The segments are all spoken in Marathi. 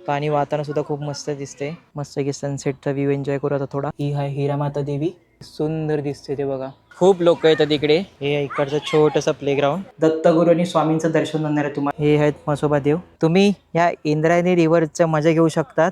पाणी वातावरण सुद्धा खूप मस्त दिसते. मस्त की सनसेटचा व्ह्यू एन्जॉय करू आता थोडा. ही आहे हिरामाता देवी, सुंदर दिसते ते बघा. खूप लोक येतात इकडे. हे इकडचं छोटंसं प्लेग्राऊंड. दत्तगुरू आणि स्वामींचं दर्शन होणार आहे तुम्हाला. हे आहेत म्हसोबा देव. तुम्ही या इंद्रायणी रिव्हरचं मजा घेऊ शकतात.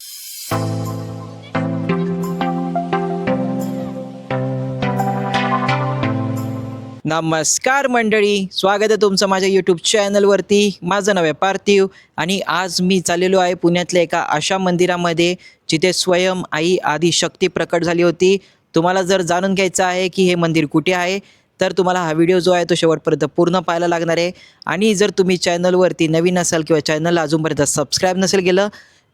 नमस्कार मंडळी, स्वागत आहे तुमचं माझ्या यूट्यूब चॅनलवरती. माझं नाव आहे पार्थिव आणि आज मी चाललेलो आहे पुण्यातल्या एका अशा मंदिरामध्ये जिथे स्वयं आई आदिशक्ती प्रकट झाली होती. तुम्हाला जर जाणून घ्यायचं आहे की हे मंदिर कुठे आहे तर तुम्हाला हा व्हिडिओ जो आहे तो शेवटपर्यंत पूर्ण पाहायला लागणार आहे. आणि जर तुम्ही चॅनलवरती नवीन असाल किंवा चॅनलला अजूनपर्यंत सबस्क्राईब नसेल केलं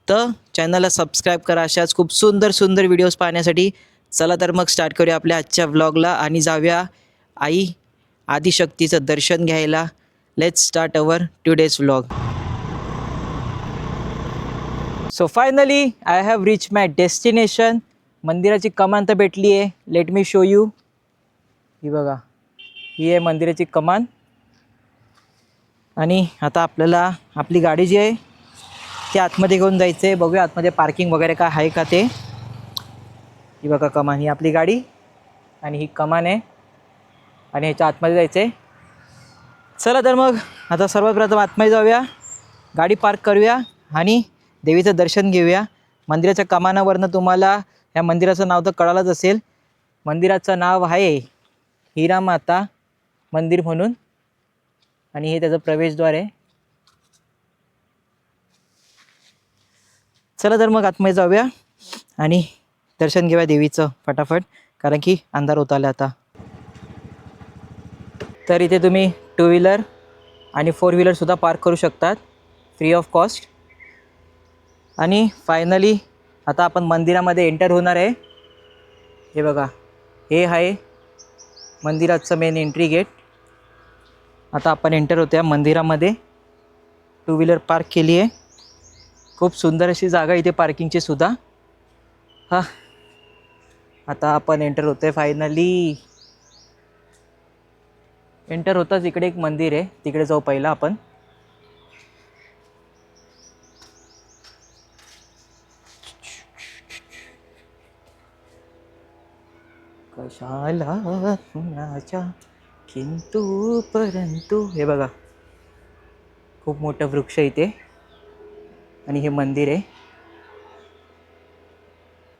तर चॅनलला सबस्क्राईब करा अशाच खूप सुंदर सुंदर व्हिडिओज पाहण्यासाठी. चला तर मग स्टार्ट करूया आपल्या आजच्या व्लॉगला आणि जाऊया आई आदिशक्तीचं दर्शन घ्यायला. Let's start our today's vlog. So finally I have reach my destination. मंदिराची कमान तर भेटली आहे. Let me show you. ही बघा, ही आहे मंदिराची कमान. आणि आता आपल्याला आपली गाडी जी आहे ती आतमध्ये घेऊन जायचं आहे. बघूया आतमध्ये पार्किंग वगैरे काय आहे का ते. ही बघा कमान, ही आपली गाडी आणि ही कमान आहे आणि ह्याच्या आतमध्ये जायचं आहे. चला तर मग आता सर्वात प्रथम आतमध्ये जाऊया, गाडी पार्क करूया आणि देवीचं दर्शन घेऊया. मंदिराच्या कमानावरनं तुम्हाला या मंदिराचं नाव तर कळालंच असेल. मंदिराचं नाव आहे हिरामाता मंदिर म्हणून आणि हे त्याचं प्रवेशद्वार आहे. चला तर मग आतमध्ये जाऊया आणि दर्शन घेऊया देवीचं फटाफट, कारण की अंधार होत आला आता. तर इथे तुम्ही 2 व्हीलर आणि 4 व्हीलरसुद्धा पार्क करू शकतात फ्री ऑफ कॉस्ट. आणि फायनली आता आपण मंदिरामध्ये एंटर होणार आहे. हे बघा, हे आहे मंदिराचं मेन एंट्री गेट. आता आपण एंटर होतो आहे मंदिरामध्ये. 2 व्हीलर पार्क केली आहे. खूप सुंदर अशी जागा इथे पार्किंगची सुद्धा. हां, आता आपण एंटर होतो आहे फायनली. एंटर होताच इकडे एक मंदिर आहे, तिकडे जाऊ पहिला आपण. कशाला कुणाच्या किंतु परंतु. हे बघा, खूप मोठं वृक्ष इथे आणि हे मंदिर आहे.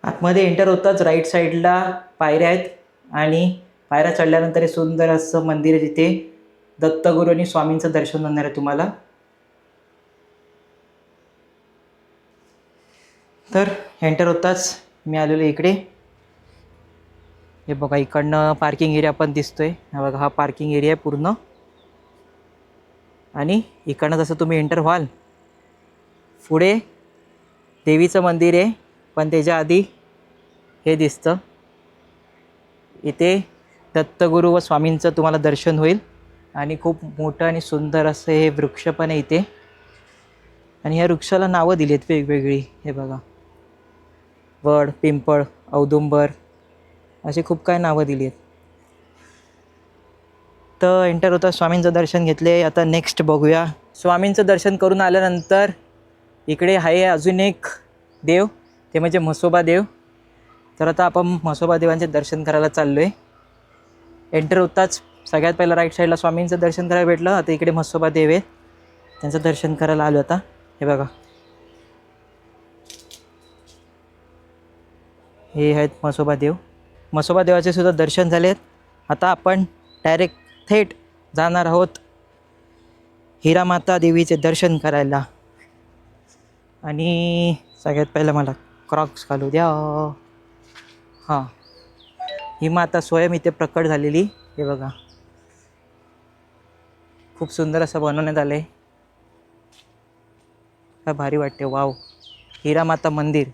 आतमध्ये एंटर होताच राईट साईडला पायऱ्या आहेत आणि पायऱ्या चढल्यानंतर हे सुंदर असं मंदिर आहे जिथे दत्तगुरू आणि स्वामींचं दर्शन होणार आहे तुम्हाला. तर एंटर होताच मी आलेलो इकडे. हे बघा, इकडनं पार्किंग एरिया पण दिसतोय. हा बघा, हा पार्किंग एरिया आहे पूर्ण. आणि इकडनं जसं तुम्ही एंटर व्हाल पुढे देवीचं मंदिर आहे, पण त्याच्या आधी हे दिसतं. इथे दत्तगुरू व स्वामींचं तुम्हाला दर्शन होईल आणि खूप मोठं आणि सुंदर असं हे वृक्ष पण आहे इथे. आणि ह्या वृक्षाला नावं दिली आहेत वेगवेगळी. हे बघा, वड, पिंपळ, औदुंबर अशी खूप काय नावं दिली आहेत. तर एंटर होता स्वामींचं दर्शन घेतले. आता नेक्स्ट बघूया. स्वामींचं दर्शन करून आल्यानंतर इकडे आहे अजून एक देव, ते म्हणजे म्हसोबा देव. तर आता आपण म्हसोबा देवांचे दर्शन करायला चाललो आहे. एंटर होताच सगळ्यात पहिला राईट साईडला स्वामींचं दर्शन करायला भेटलं. आता इकडे म्हसोबा देव आहे, त्यांचं दर्शन करायला आलो आता. हे बघा, हे आहेत म्हसोबा देव. म्हसोबा देवाचे सुद्धा दर्शन झाले आहेत. आता आपण डायरेक्ट थेट जाणार आहोत हिरामाता देवीचे दर्शन करायला. आणि सगळ्यात पहिलं मला क्रॉक्स घालू द्या. हां, ही माता स्वयं इथे प्रकट झालेली. हे बघा, खूप सुंदर असं बनवण्यात आलं आहे. काय भारी वाटते. वाव, हिरामाता मंदिर.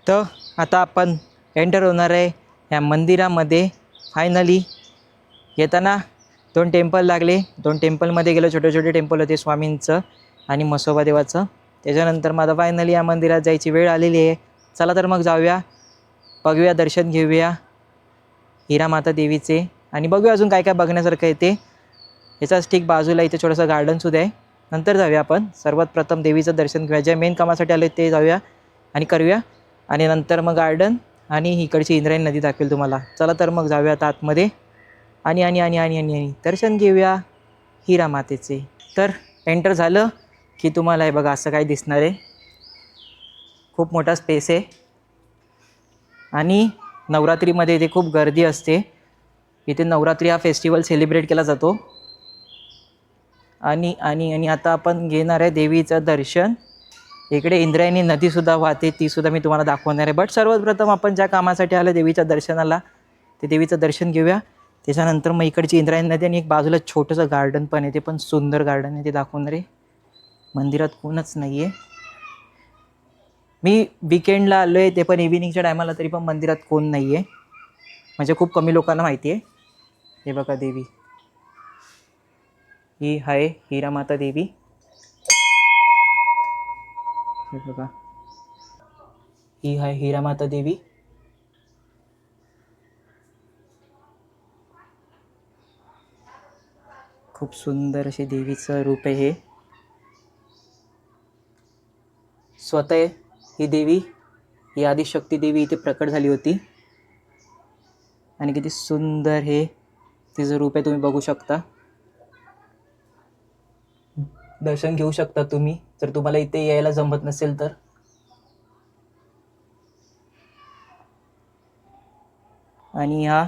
तर आता आपण एंटर होणार आहे या मंदिरामध्ये. फायनली येताना 2 टेम्पल लागले. 2 टेम्पलमध्ये गेलो. छोटे छोटे टेम्पल होते स्वामींचं आणि म्हसोबा देवाचं. त्याच्यानंतर माझा फायनली या मंदिरात जायची वेळ आलेली आहे. चला तर मग जाऊया, बघूया, दर्शन घेऊया हिरामाता देवीचे आणि बघूया अजून काय काय बघण्यासारखं आहे ते. याचाच ठीक बाजूला इथे छोटंसं गार्डनसुद्धा आहे. नंतर जाऊया आपण. सर्वात प्रथम देवीचं दर्शन घेऊया. ज्या मेन कामासाठी आले ते जाऊया आणि करूया. आणि नंतर मग गार्डन आणि इकडची इंद्रायणी नदी दाखवेल तुम्हाला. चला तर मग जाऊया आता आतमध्ये आणि आणि आणि आणि आणि आणि दर्शन घेऊया हिरा मातेचे. तर एंटर झालं की तुम्हाला हे बघा असं काही दिसणार आहे. खूप मोठा स्पेस आहे आणि नवरात्रीमध्ये इथे खूप गर्दी असते. इथे नवरात्री हा फेस्टिवल सेलिब्रेट केला जातो. आणि आणि आणि आता आपण घेणार आहे देवीचं दर्शन. इकडे इंद्रायणी नदीसुद्धा वाहते, तीसुद्धा मी तुम्हाला दाखवणार आहे. बट सर्वप्रथम आपण ज्या कामासाठी आलं देवीच्या दर्शनाला ते देवीचं दर्शन घेऊया. त्याच्यानंतर मग इकडची इंद्रायणी नदी आणि एक बाजूला छोटंसं गार्डन पण आहे, ते पण सुंदर गार्डन आहे, ते दाखवणार आहे. मंदिरात कोणच नाही आहे. मी विकेंडला आलो आहे, ते पण इव्हिनिंगच्या टायमाला, तरी पण मंदिरात कोण नाही आहे. म्हणजे खूप कमी लोकांना माहिती आहे. हे बघा देवी, ही आहे हिरामाता देवी. हे बघा, ही आहे हिरामाता देवी. खूप सुंदर अशी देवीचं रूप आहे हे. स्वतः ही देवी, ही आदिशक्ती देवी इथे प्रकट झाली होती. आणि किती सुंदर हे तिचं रूप आहे, तुम्ही बघू शकता. दर्शन घेऊ शकता तुम्ही जर तुम्हाला इथे यायला जमत नसेल तर. आणि ह्या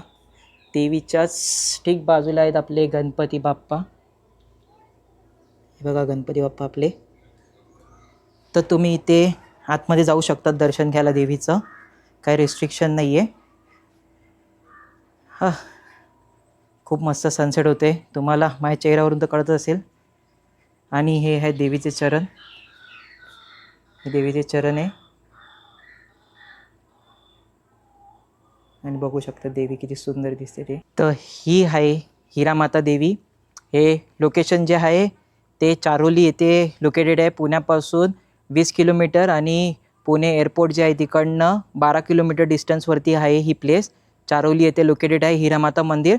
देवीच्याच ठीक बाजूला आहेत आपले गणपती बाप्पा. हे बघा गणपती बाप्पा आपले. तर तुम्ही इथे आतमध्ये जाऊ शकतात दर्शन घ्यायला देवीचं, काही रिस्ट्रिक्शन नाही आहे. हां, खूप मस्त सनसेट होते, तुम्हाला माझ्या चेहऱ्यावरून तर कळत असेल. आणि हे आहे देवीचे चरण. हे देवीचे चरण आहे. आणि बघू शकता देवी किती सुंदर दिसते ते. तर ही आहे हिरामाता देवी. हे लोकेशन जे आहे ते चारोली येथे लोकेटेड आहे. पुण्यापासून 20 किलोमीटर आणि पुणे एअरपोर्ट जे आहे तिकडनं 12 किलोमीटर डिस्टन्सवरती आहे ही प्लेस. चारोली येथे लोकेटेड आहे हिरामाता मंदिर.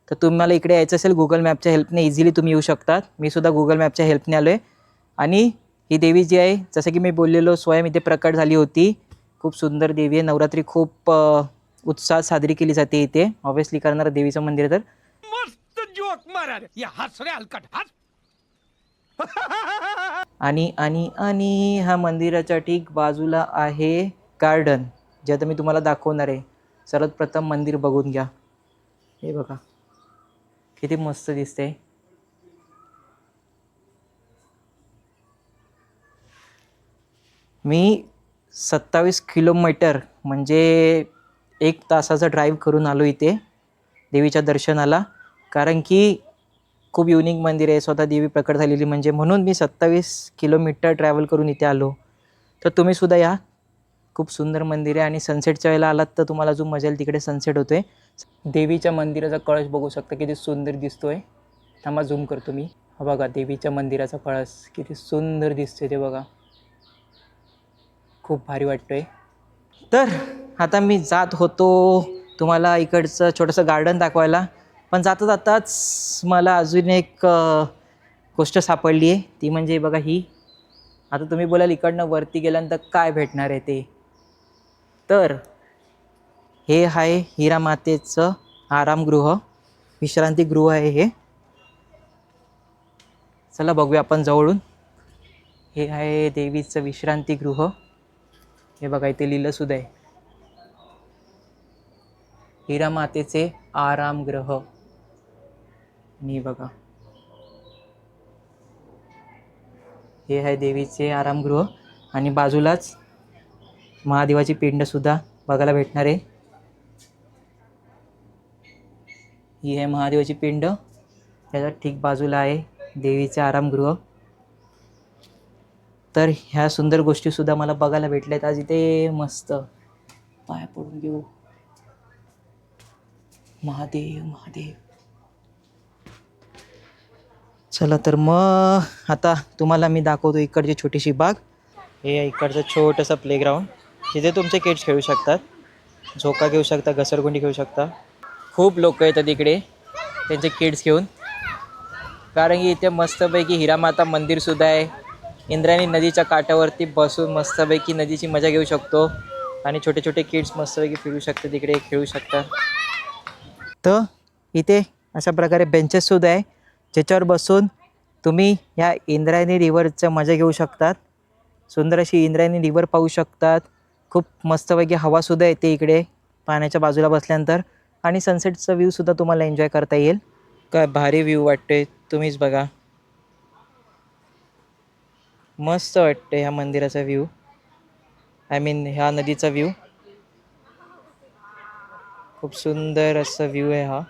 तर तुम्हाला इकडे यायचं असेल गुगल मॅपच्या हेल्पने इझिली तुम्ही येऊ शकतात. मी सुद्धा गुगल मॅपच्या हेल्पने आलो आहे. आणि ही देवी जी आहे, जसं की मी बोललेलो, स्वयं इथे प्रकट झाली होती. खूप सुंदर देवी आहे. नवरात्री खूप उत्साहात साजरी केली जाते इथे. ऑब्व्हियसली करणार देवीचं मंदिर तर. मस्त जोक मारा रे, या हस रे हलकट हस. आणि आणि आणि ह्या मंदिराच्या ठीक बाजूला आहे गार्डन, जे आता मी तुम्हाला दाखवणार आहे. सर्वात प्रथम मंदिर बघून घ्या. हे बघा किती मस्त दिसते. मी 27 किलोमीटर म्हणजे 1 तासाचा ड्राईव्ह करून आलो इथे देवीच्या दर्शनाला. कारण की खूप युनिक मंदिर आहे, स्वतः देवी प्रकट झालेली म्हणजे, म्हणून मी 27 किलोमीटर ट्रॅव्हल करून इथे आलो. तर तुम्हीसुद्धा या. खूप सुंदर मंदिर आहे. आणि सनसेटच्या वेळेला आलात तर तुम्हाला जो मजा येईल तिकडे सनसेट होतो आहे. देवीच्या मंदिराचा कळस बघू शकता किती सुंदर दिसतो आहे. थांबा झूम करतो मी. हा बघा देवीच्या मंदिराचा कळस किती सुंदर दिसतोय ते बघा. खूप भारी वाटतोय. तर आता मी जात होतो तुम्हाला इकडचं छोटंसं गार्डन दाखवायला. पण जाता जाताच मला अजून एक गोष्ट सापडली आहे, ती म्हणजे बघा ही. आता तुम्ही बोलाल इकडनं वरती गेल्यानंतर काय भेटणार आहे ते. तर हे आहे हिरामातेचं आरामगृह, विश्रांतीगृह आहे हे. चला बघूया आपण जवळून. हे आहे देवीचं विश्रांतीगृह. हे बघा इथे लिहिलं सुद्धा आहे, हिरामातेचे आरामगृह. आणि बघा हे आहे देवीचे आरामगृह. आणि बाजूलाच महादेवाची पिंडसुद्धा बघायला भेटणार आहे. ही आहे महादेवाची पिंड. त्याच्या ठीक बाजूला आहे देवीचे आरामगृह. तर ह्या सुंदर गोष्टीसुद्धा मला बघायला भेटल्यात आज इथे. मस्त पाया पडून घेऊ. महादेव महादेव. चला तर मग आता तुम्हाला मी दाखवतो इकडची छोटीशी बाग. हे इकडचं छोटंसं प्लेग्राऊंड, जिथे तुमचे किड्स खेळू शकतात, झोका घेऊ शकता, घसरगुंडी घेऊ शकता. खूप लोक येतात इकडे त्यांचे किड्स घेऊन. कारण की इथे मस्तपैकी हिरामाता मंदिरसुद्धा आहे. इंद्रायणी नदीच्या काठावरती बसून मस्तपैकी नदीची मजा घेऊ शकतो आणि छोटे छोटे किड्स मस्तपैकी फिरू शकतात, तिकडे खेळू शकतात. तर इथे अशा प्रकारे बेंचेससुद्धा आहे ज्याच्यावर बसून तुम्ही ह्या इंद्रायणी रिव्हरचं मजा घेऊ शकतात. सुंदर अशी इंद्रायणी रिव्हर पाहू शकतात. खूप मस्तपैकी हवासुद्धा येते इकडे पाण्याच्या बाजूला बसल्यानंतर आणि सनसेटचा व्ह्यूसुद्धा तुम्हाला एन्जॉय करता येईल. काय भारी व्ह्यू वाटते, तुम्हीच बघा. मस्त वाटते ह्या मंदिराचा व्ह्यू, आय मीन ह्या नदीचा व्ह्यू. खूप सुंदर असा व्ह्यू आहे हा.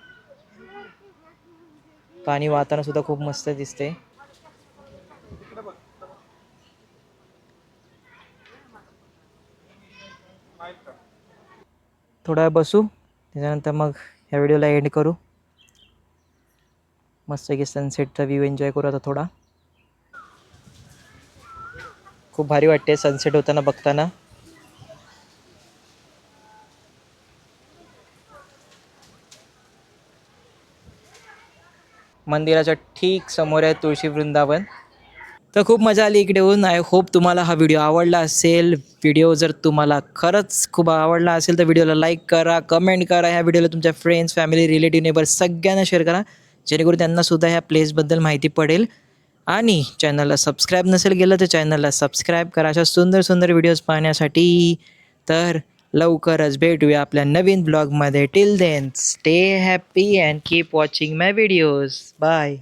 पाणी वाहताना सुद्धा खूप मस्त दिसते. थोडा वेळ बसू, त्याच्यानंतर मग ह्या व्हिडिओला एंड करू. मस्त की सनसेटचा व्ह्यू एन्जॉय करू आता थोडा. खूप भारी वाटते सनसेट होताना बघताना. मंदिराच्या ठीक समोर आहे तुळशी वृंदावन. तर खूप मजा आली इकडे येऊन. आय होप तुम्हाला हा व्हिडिओ आवडला असेल. व्हिडिओ जर तुम्हाला खरंच खूप आवडला असेल तर व्हिडिओला लाईक करा, कमेंट करा. ह्या व्हिडिओला तुमच्या फ्रेंड्स, फॅमिली, रिलेटिव्ह, नेबर सगळ्यांना शेअर करा, जेणेकरून त्यांनासुद्धा ह्या प्लेसबद्दल माहिती पडेल. आणि चॅनलला सबस्क्राईब नसेल केलं तर चॅनलला सबस्क्राईब करा अशा सुंदर सुंदर व्हिडिओज पाहण्यासाठी. तर लवकरच भेटूया आपल्या नवीन ब्लॉगमध्ये. Till then stay happy and keep watching my videos. Bye.